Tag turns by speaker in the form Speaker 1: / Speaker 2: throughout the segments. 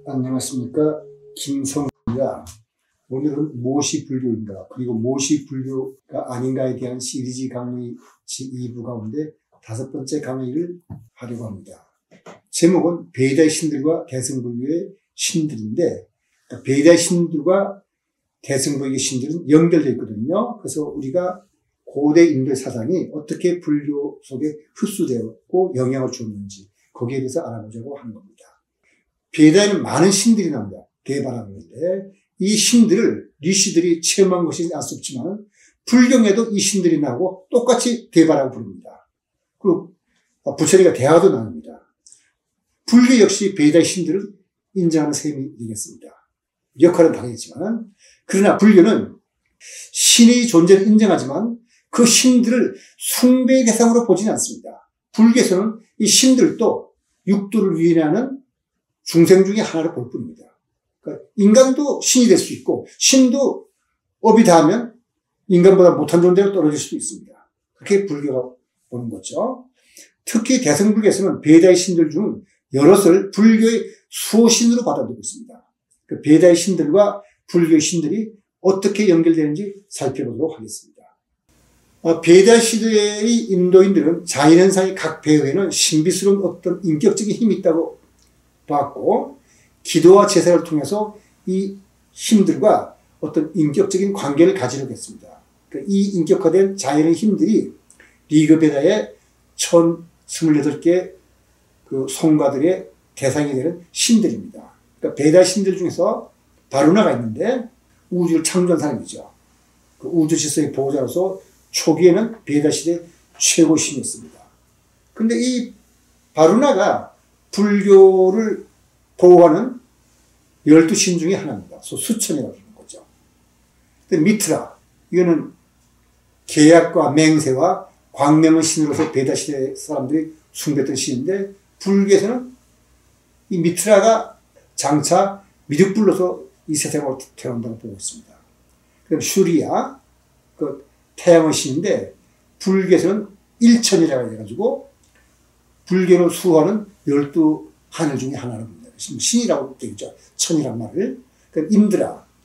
Speaker 1: 안녕하십니까. 김성입니다. 오늘은 무엇이 불교인가 그리고 무엇이 불교가 아닌가에 대한 시리즈 강의 제2부 가운데 5번째 강의를 하려고 합니다. 제목은 베이다의 신들과 대승불교의 신들인데, 베이다의 신들과 대승불교의 신들은 연결되어 있거든요. 그래서 우리가 고대 인도의 사상이 어떻게 불교 속에 흡수되었고 영향을 줬는지 거기에 대해서 알아보자고 하는 겁니다. 베이다에는 많은 신들이 나옵니다. 대바라는데 이 신들을 리시들이 체험한 것이 알 수 없지만 불경에도 이 신들이 나오고 똑같이 대바라고 부릅니다. 그리고 부처님과 대화도 나눕니다. 불교 역시 베이다의 신들을 인정하는 셈이 되겠습니다. 역할은 다르겠지만, 그러나 불교는 신의 존재를 인정하지만 그 신들을 숭배의 대상으로 보지는 않습니다. 불교에서는 이 신들도 육도를 위인하는 중생 중에 하나로 볼 뿐입니다. 그러니까 인간도 신이 될 수 있고 신도 업이 닿으면 인간보다 못한 존재로 떨어질 수도 있습니다. 그렇게 불교가 보는 거죠. 특히 대승불교에서는 베이다의 신들 중 여럿을 불교의 수호신으로 받아들이고 있습니다. 그 베이다의 신들과 불교의 신들이 어떻게 연결되는지 살펴보도록 하겠습니다. 베이다 시대의 인도인들은 자연현상의 각 배후에는 신비스러운 어떤 인격적인 힘이 있다고 봤고, 기도와 제사를 통해서 이 힘들과 어떤 인격적인 관계를 가지려고 했습니다. 이 인격화된 자연의 힘들이 리그베다의 1028개 그 성가들의 대상이 되는 신들입니다. 그러니까 베다 신들 중에서 바루나가 있는데 우주를 창조한 사람이죠. 그 우주 질서의 보호자로서 초기에는 베다 시대 최고 신이었습니다. 그런데 이 바루나가 불교를 보호하는 12신 중에 하나입니다. 수천이라고 하는 거죠. 미트라, 이거는 계약과 맹세와 광명의 신으로서 베다 시대 사람들이 숭배했던 신인데, 불교에서는 이 미트라가 장차 미륵불로서 이 세상으로 태어난다고 보고 있습니다. 그다음 슈리아, 그 태양의 신인데 불교에서는 일천이라고 해가지고 불교를 수호하는 12하늘 중에 하나라고 합니다. 신이라고 되겠죠. 천이란 말을. 그럼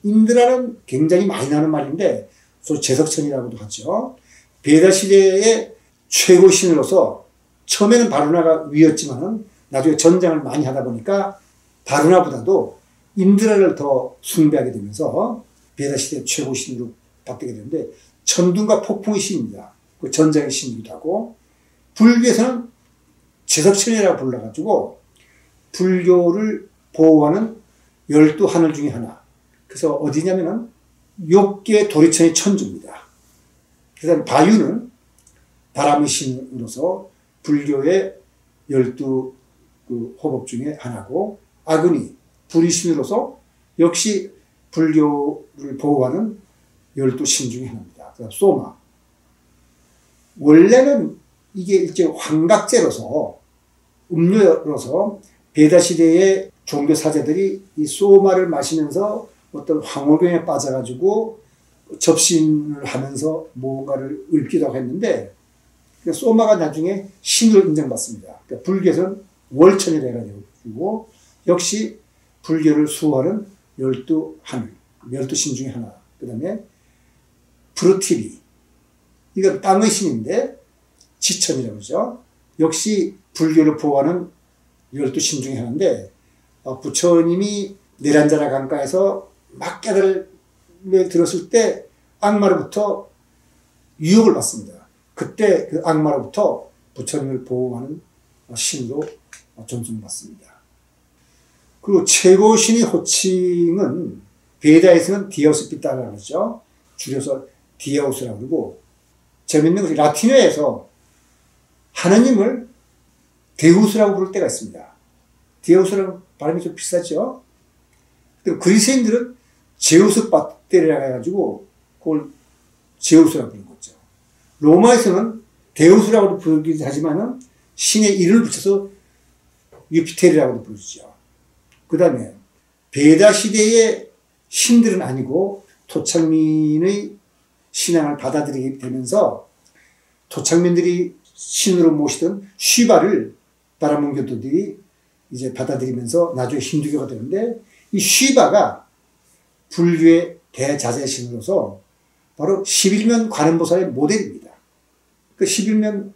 Speaker 1: 인드라는 굉장히 많이 나는 말인데 제석천이라고도 하죠. 베다 시대의 최고 신으로서 처음에는 바루나가 위였지만 나중에 전쟁을 많이 하다 보니까 바루나보다도 인드라를 더 숭배하게 되면서 베다 시대 최고 신으로 바뀌게 되는데, 천둥과 폭풍의 신입니다. 그 전쟁의 신이기도 하고, 불교에서는 제석천이라고 불러가지고 불교를 보호하는 12하늘 중에 하나. 그래서 어디냐면은 욕계 도리천의 천주입니다. 그래서 바유는 바람의 신으로서 불교의 12 그 호법 중에 하나고, 아그니 불의 신으로서 역시 불교를 보호하는 12신 중에 하나입니다. 소마. 원래는 이게 일제 환각제로서 음료로서 베다 시대의 종교 사제들이 이 소마를 마시면서 어떤 황홀경에 빠져가지고 접신을 하면서 뭔가를 읊기도 했는데, 소마가 나중에 신으로 인정받습니다. 그러니까 불교에서는 월천이라 해가지고 역시 불교를 수호하는 12하늘, 12신 중에 하나. 그 다음에 프르티비, 이건 땅의 신인데 지천이라고 그러죠. 역시 불교를 보호하는 12신 중에 하나인데, 부처님이 네란자라 강가에서 막 깨달음에 들었을 때 악마로부터 유혹을 받습니다. 그때 그 악마로부터 부처님을 보호하는 신으로 존중받습니다. 그리고 최고 신의 호칭은 베다에서는 디아우스 피타라고 그러죠. 줄여서 디아우스라고 그러고, 재밌는 것이 라틴어에서 하느님을 데우스라고 부를 때가 있습니다. 디아우스라는 발음이 좀 비싸죠. 그리스인들은 제우스 바테리라고 해가지고 그걸 제우스라고 부르는 거죠. 로마에서는 데우스라고도 부르긴 하지만은 신의 이름을 붙여서 유피테리라고도 부르죠. 그 다음에 베다 시대의 신들은 아니고 토착민의 신앙을 받아들이게 되면서 토착민들이 신으로 모시던 쉬바를 바라문교도들이 이제 받아들이면서 나중에 힌두교가 되는데, 이 쉬바가 불교의 대자재신으로서 바로 11면 관음보살의 모델입니다. 그 11면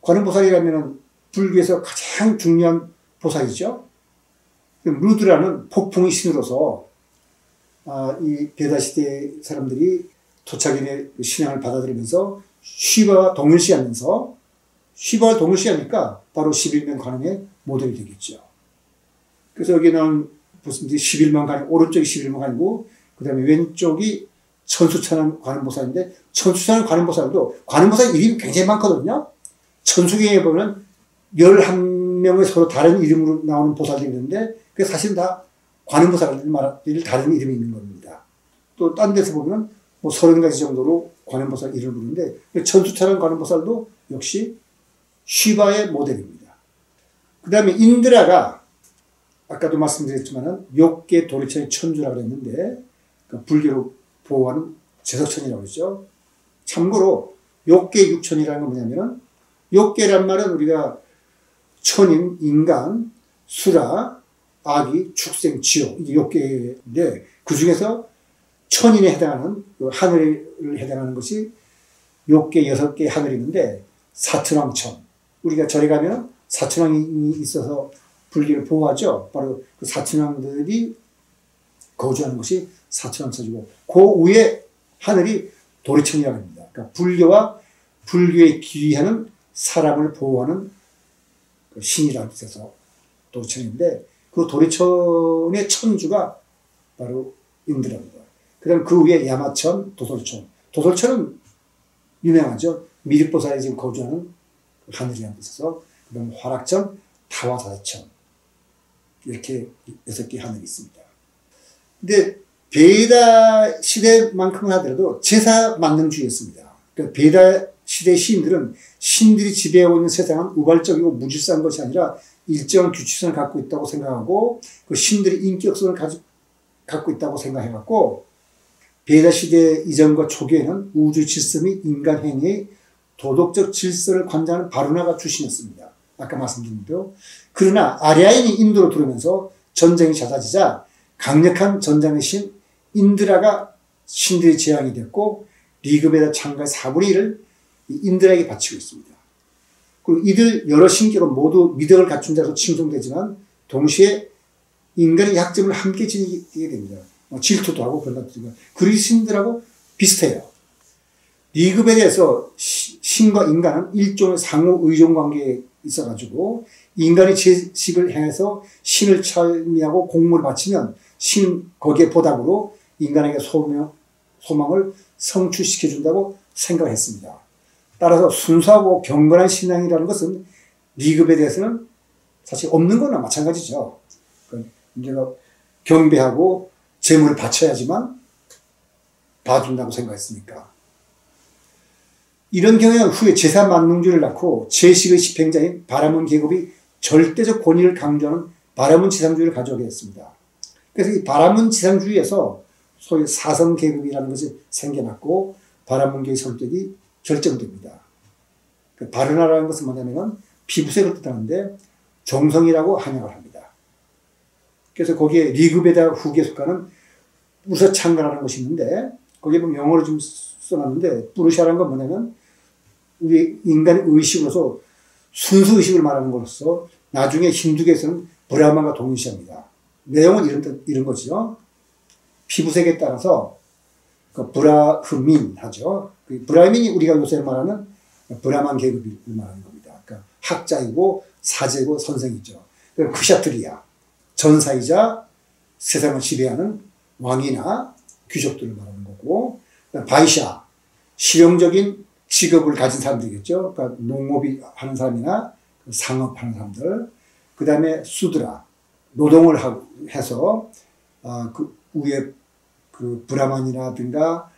Speaker 1: 관음보살이라면 불교에서 가장 중요한 보살이죠. 루드라는 폭풍의 신으로서 이 베다시대 사람들이 도착인의 신앙을 받아들이면서 쉬바와 동일시하면서, 쉬바와 동일시하니까 바로 11면 관음의 모델이 되겠죠. 그래서 여기는 보시면 11만 관음, 오른쪽이 11만 관이고 그 다음에 왼쪽이 천수천안 관음보살인데, 천수천안 관음보살도 관음보살 이름이 굉장히 많거든요. 천수경에 보면 11명의 서로 다른 이름으로 나오는 보살들이 있는데, 그게 사실은 다 관음보살들 다른 이름이 있는 겁니다. 또 딴 데서 보면 뭐 30가지 정도로 관음보살 이름을 부르는데, 천수천안 관음보살도 역시 쉬바의 모델입니다. 그 다음에 인드라가 아까도 말씀드렸지만은 욕계 도리천의 천주라고 했는데, 그 불교로 보호하는 제석천이라고 했죠. 참고로 욕계 육천이라는 건 뭐냐면은, 욕계란 말은 우리가 천인, 인간, 수라, 아기, 축생, 지옥, 이게 욕계인데, 그 중에서 천인에 해당하는, 그 하늘에 해당하는 것이 욕계 6개 하늘이 있는데, 사천왕천. 우리가 절에 가면 사천왕이 있어서 불교를 보호하죠. 바로 그 사천왕들이 거주하는 것이 사천왕천이고, 그 위에 하늘이 도리천이라고 합니다. 그러니까 불교와 불교에 기하는 사람을 보호하는 그 신이라는 뜻에서 도리천인데, 그 도리천의 천주가 바로 인드라입니다. 그 다음 그 위에 야마천, 도솔천. 도솔천은 유명하죠. 미륵보살이 지금 거주하는 하늘이라는 뜻에서, 그 다음 화락천, 타와사천. 이렇게 6개 하늘이 있습니다. 근데 베다 시대만큼은 하더라도 제사 만능주의였습니다. 그러니까 베다 시대 시인들은 신들이 지배하고 있는 세상은 우발적이고 무질서한 것이 아니라 일정한 규칙성을 갖고 있다고 생각하고, 그 신들이 인격성을 갖고 있다고 생각해갖고, 베다 시대 이전과 초기에는 우주 질서 및 인간 행위의 도덕적 질서를 관장하는 바루나가 출신이었습니다. 아까 말씀드린 대로. 그러나 아랴인이 인도로 들어오면서 전쟁이 잦아지자 강력한 전장의 신 인드라가 신들의 재앙이 됐고, 리그베다 창가의 4분의 1을 인드라에게 바치고 있습니다. 그리고 이들 여러 신격은 모두 미덕을 갖춘 자로 칭송되지만, 동시에 인간의 약점을 함께 지니게 됩니다. 질투도 하고 그런 것들이 그리스 신들하고 비슷해요. 리그베다에서 신과 인간은 일종의 상호 의존 관계에 있어가지고, 인간이 제식을 행해서 신을 찬미하고 공물을 바치면 신은 거기에 보답으로 인간에게 소망을 성취시켜준다고 생각했습니다. 따라서 순수하고 경건한 신앙이라는 것은 리급에 대해서는 사실 없는 거나 마찬가지죠. 그러니까 경배하고 재물을 바쳐야지만 봐준다고 생각했으니까. 이런 경향은 후에 제사 만능주를 낳고 제식의 집행자인 바라문 계급이 절대적 권위를 강조하는 바라문 지상주의를 가져오게 됐습니다. 그래서 이 바라문 지상주의에서 소위 사성 계급이라는 것이 생겨났고, 바라문계의 설득이 결정됩니다. 그 바르나라는 것은 뭐냐면 피부색을 뜻하는데 정성이라고 한약을 합니다. 그래서 거기에 리그베다 후기에 속하는 우서창가라는 것이 있는데, 거기에 보면 영어로 좀 써놨는데, 뿌르샤라는 건 뭐냐면 우리 인간의 의식으로서 순수 의식을 말하는 것으로서 나중에 힌두교에서는 브라마가 동일시합니다. 내용은 이런 거죠. 피부색에 따라서 그 브라흐민 하죠. 그 브라흐민이 우리가 요새 말하는 브라만 계급을 말하는 겁니다. 그러니까 학자이고 사제고 선생이죠. 크샤트리아, 전사이자 세상을 지배하는 왕이나 귀족들을 말하는 거고, 바이샤, 실용적인 직업을 가진 사람들이겠죠. 그러니까 농업이 하는 사람이나 상업하는 사람들. 그 다음에 수드라, 노동을 해서 그 위에 그 브라만이라든가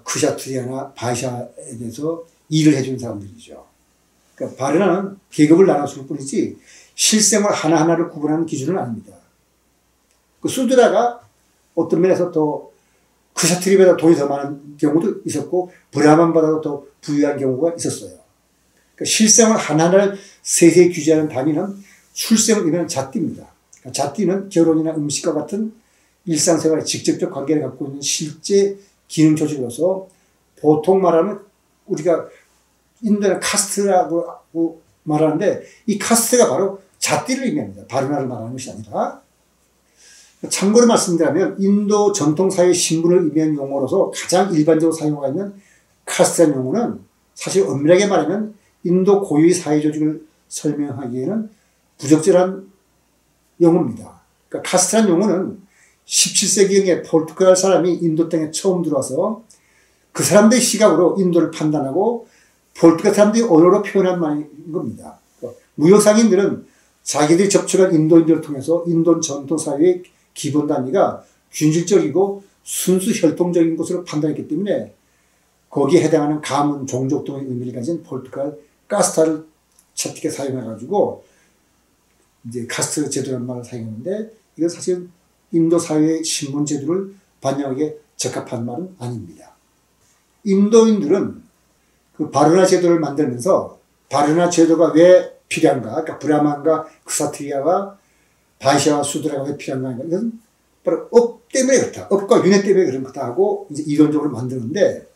Speaker 1: 크샤트리아나 바이샤에 대해서 일을 해주는 사람들이죠. 그러니까 바르나는 계급을 나눴을 뿐이지 실생활 하나하나를 구분하는 기준은 아닙니다. 그 수드라가 어떤 면에서 더 크샤트리아보다 돈이 더 많은 경우도 있었고, 브라만보다도 더 부유한 경우가 있었어요. 그러니까 실생활 하나하나를 세세히 규제하는 단위는 출생을 의미하는 잣띠입니다. 그러니까 잣띠는 결혼이나 음식과 같은 일상생활에 직접적 관계를 갖고 있는 실제 기능 조직으로서 보통 말하는 우리가 인도는 카스트라고 말하는데 이 카스트가 바로 잣띠를 의미합니다. 바르나를 말하는 것이 아니라. 참고로 말씀드리면 인도 전통사회 신분을 의미하는 용어로서 가장 일반적으로 사용하고 있는 카스트라는 용어는 사실 엄밀하게 말하면 인도 고유의 사회조직을 설명하기에는 부적절한 용어입니다. 그러니까 카스트라는 용어는 17세기경에 포르투갈 사람이 인도 땅에 처음 들어와서 그 사람들의 시각으로 인도를 판단하고 포르투갈 사람들이 언어로 표현한 말인 겁니다. 무역상인들은 자기들이 접촉한 인도인들을 통해서 인도 전통사회의 기본 단위가 균질적이고 순수 혈통적인 것으로 판단했기 때문에 거기에 해당하는 가문, 종족 등의 의미를 가진 포르투갈 카스타를 채택해 사용해가지고 이제 카스트 제도라는 말을 사용했는데 이건 사실 인도 사회의 신분 제도를 반영하기에 적합한 말은 아닙니다. 인도인들은 그 바르나 제도를 만들면서 바르나 제도가 왜 필요한가? 그러니까 브라만과 크사트리아와 바이샤와 수드라가 왜 필요한가? 이건 바로 업 때문에 그렇다. 업과 윤회 때문에 그런 거다 하고 이제 이론적으로 만드는데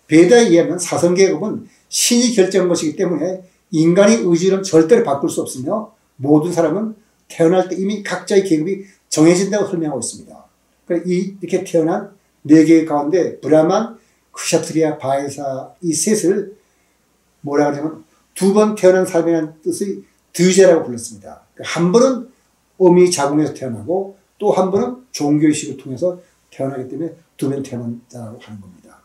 Speaker 1: 베다에 의하면 사성계급은 신이 결정한 것이기 때문에 인간의 의지는 절대로 바꿀 수 없으며 모든 사람은 태어날 때 이미 각자의 계급이 정해진다고 설명하고 있습니다. 그러니까 이렇게 태어난 네 개 가운데 브라만, 크샤트리아, 바이사 이 셋을 뭐라 그러냐면 두 번 태어난 삶이라는 뜻의 드제라고 불렀습니다. 그러니까 한 번은 어미 자궁에서 태어나고 또 한 번은 종교의식을 통해서 태어나기 때문에 두 번 태어난 자라고 하는 겁니다.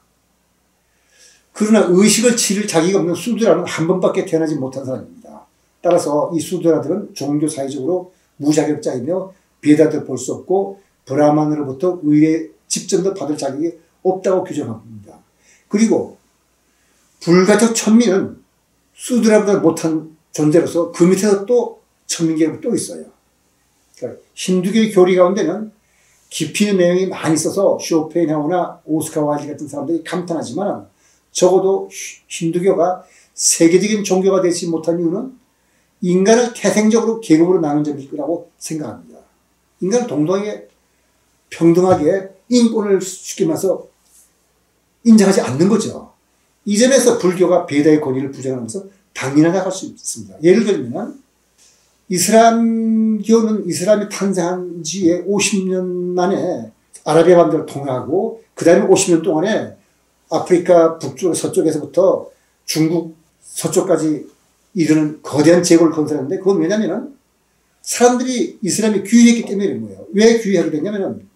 Speaker 1: 그러나 의식을 치를 자기가 없는 수드라는 한 번밖에 태어나지 못한 사람입니다. 따라서 이 수드라들은 종교 사회적으로 무자격자이며 베다도 볼 수 없고 브라만으로부터 의의 집전도 받을 자격이 없다고 규정합니다. 그리고 불가적 천민은 수드라보다 못한 존재로서 그 밑에서 또 천민계급이 또 있어요. 그러니까 힌두교의 교리 가운데는 깊이 있는 내용이 많이 있어서 쇼펜하우나 오스카 와일드 같은 사람들이 감탄하지만 적어도 힌두교가 세계적인 종교가 되지 못한 이유는 인간을 태생적으로 계급으로 나눈 점일 거라고 생각합니다. 인간을 동등하게 평등하게 인권을 쉽게 말해서 인정하지 않는 거죠. 이 점에서 불교가 베다의 권위를 부정하는 것은 당연하다고 할 수 있습니다. 예를 들면 이슬람교는 이슬람이 탄생한 지에 50년 만에 아라비아 반도를 통하고 그 다음에 50년 동안에 아프리카 북쪽 서쪽에서부터 중국 서쪽까지 이르는 거대한 제국을 건설했는데 그건 왜냐면은 사람들이 이슬람이 귀의했기 때문에 그런 거예요. 왜 귀의하게 됐냐면은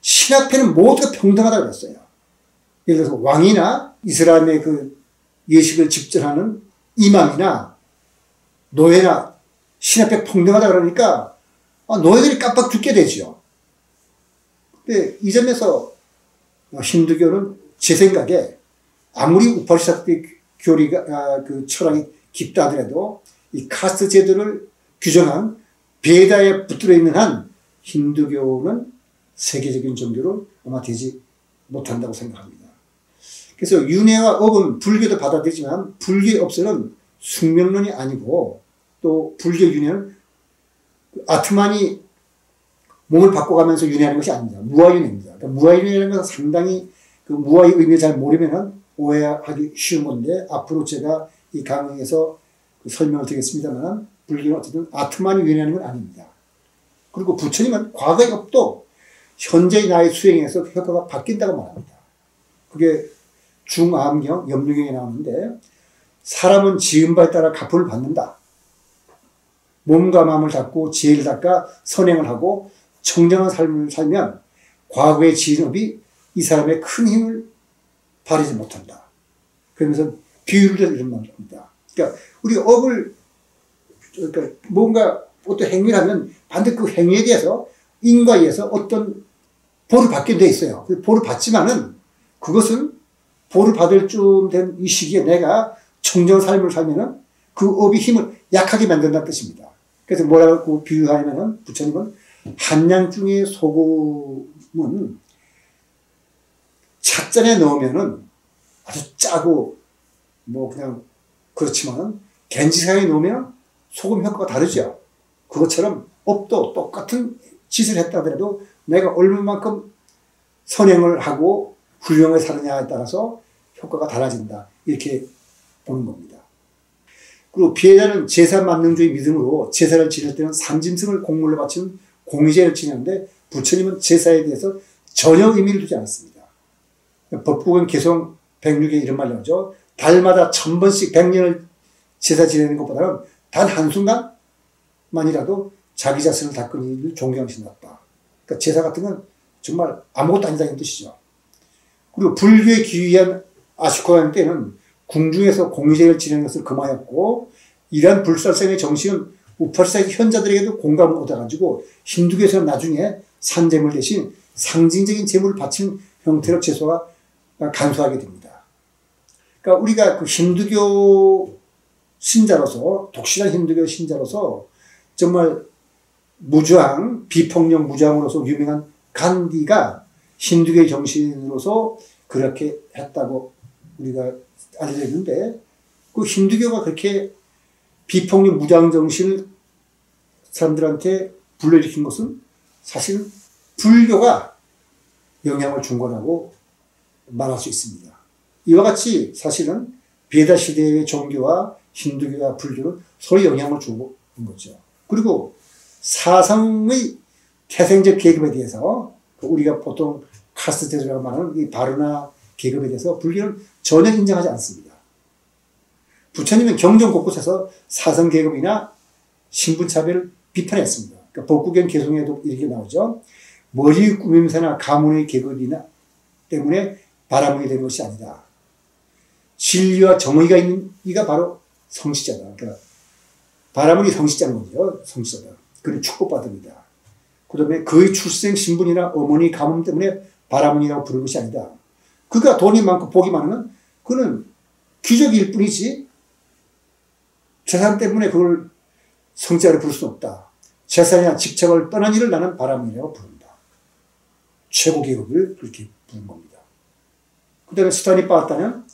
Speaker 1: 신 앞에는 모두가 평등하다고 그랬어요. 예를 들어서 왕이나 이슬람의 그 예식을 집전하는 이맘이나 노예나 신 앞에 평등하다 그러니까 노예들이 깜빡 죽게 되죠. 근데 이 점에서 힌두교는 제 생각에 아무리 우파니샤드 교리가 그 철학이 깊다 하더라도 이 카스트 제도를 규정한 베다에 붙들어 있는 한 힌두교는 세계적인 종교로 아마 되지 못한다고 생각합니다. 그래서 윤회와 업은 불교도 받아들이지만 불교의 업설은 숙명론이 아니고 또 불교 윤회는 아트만이 몸을 바꿔가면서 윤회하는 것이 아닙니다. 무아윤회입니다. 그러니까 무아윤회라는 것은 상당히 그 무아의 의미를 잘 모르면 오해하기 쉬운 건데 앞으로 제가 이 강의에서 설명을 드리겠습니다만 불교는 어쨌든 아트만이 윤회하는 건 아닙니다. 그리고 부처님은 과거의 업도 현재의 나의 수행에서 효과가 바뀐다고 말합니다. 그게 중암경, 염류경에 나오는데 사람은 지은 바에 따라 갚음을 받는다. 몸과 마음을 닦고 지혜를 닦아 선행을 하고 청정한 삶을 살면 과거의 지은 업이 이 사람의 큰 힘을 발휘하지 못한다. 그러면서 비유를 해서 이런 말을 합니다. 그러니까 우리 업을 그러니까 뭔가 어떤 행위를 하면 반드시 그 행위에 대해서 인과에 의해서 어떤 보를 받게 돼 있어요. 보를 받지만은 그것은 보를 받을 쯤 된 이 시기에 내가 청정한 삶을 살면은 그 업이 힘을 약하게 만든다는 뜻입니다. 그래서 뭐라고 비유하냐면은 부처님은 한량중의 소금은 찻잔에 넣으면은 아주 짜고 뭐 그냥 그렇지만은 겐지상에 넣으면 소금 효과가 다르죠. 그것처럼 업도 똑같은 짓을 했다 하더라도 내가 얼마만큼 선행을 하고 훌륭하게 사느냐에 따라서 효과가 달라진다. 이렇게 보는 겁니다. 그리고 피해자는 제사 만능주의 믿음으로 제사를 지낼 때는 상짐승을 공물로 바치는 공의제를 지내는데 부처님은 제사에 대해서 전혀 의미를 두지 않았습니다. 법국은 개성 106에 이런 말이 나오죠. 달마다 1000번씩 100년을 제사 지내는 것보다는 단 한순간만이라도 자기 자신을 닦은 이를 존경하신다. 그러니까 제사 같은 건 정말 아무것도 아니다는 뜻이죠. 그리고 불교에 기이한 아슈카관 때는 궁중에서 공의제를 지내는 것을 금하였고 이러한 불살생의 정신은 18세기 현자들에게도 공감을 얻어가지고 힌두교에서는 나중에 산재물 대신 상징적인 재물을 바치는 형태로 제사가 간소하게 됩니다. 그러니까 우리가 그 힌두교 신자로서 독실한 힌두교 신자로서 정말 무저항, 비폭력 무저항으로서 유명한 간디가 힌두교의 정신으로서 그렇게 했다고 우리가 알려져 있는데 그 힌두교가 그렇게 비폭력 무저항 정신을 사람들한테 불러일으킨 것은 사실은 불교가 영향을 준 거라고 말할 수 있습니다. 이와 같이 사실은 베다 시대의 종교와 힌두교와 불교는 서로 영향을 주고 있는 거죠. 그리고 사성의 태생적 계급에 대해서 우리가 보통 카스트제도라고 말하는 이 바르나 계급에 대해서 불교는 전혀 인정하지 않습니다. 부처님은 경전 곳곳에서 사성 계급이나 신분차별을 비판했습니다. 그러니까 법국경 개송에도 이렇게 나오죠. 머리 꾸밈새나 가문의 계급이나 때문에 바라문이 되는 것이 아니다. 진리와 정의가 있는 이가 바로 성시자다. 그러니까 바라문이 성시자인 거죠. 성시자다. 그는 축복받습니다. 그 다음에 그의 출생 신분이나 어머니 가문 때문에 바라문이라고 부르는 것이 아니다. 그가 돈이 많고 복이 많으면 그는 귀족일 뿐이지 재산 때문에 그걸 성자로 부를 수는 없다. 재산이나 직책을 떠난 일을 나는 바라문이라고 부른다. 최고 계급을 그렇게 부른 겁니다. 그 다음에 스탄이 빠았다면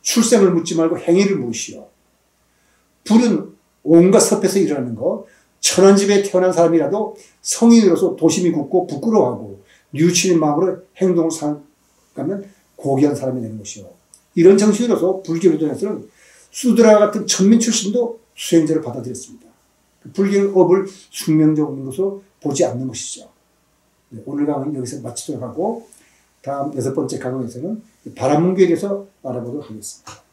Speaker 1: 출생을 묻지 말고 행위를 묻으시오. 불은 온갖 섭에서 일어나는 거. 천한집에 태어난 사람이라도 성인으로서 도심이 굳고 부끄러워하고 뉘우치는 마음으로 행동을 생각하면 고귀한 사람이 되는 것이요. 이런 정신으로서 불교로에서는 수드라 같은 천민 출신도 수행자를 받아들였습니다. 불교는 업을 숙명적으로 보지 않는 것이죠. 오늘 강의는 여기서 마치도록 하고 다음 6번째 강의에서는 바라문교에 대해서 알아보도록 하겠습니다.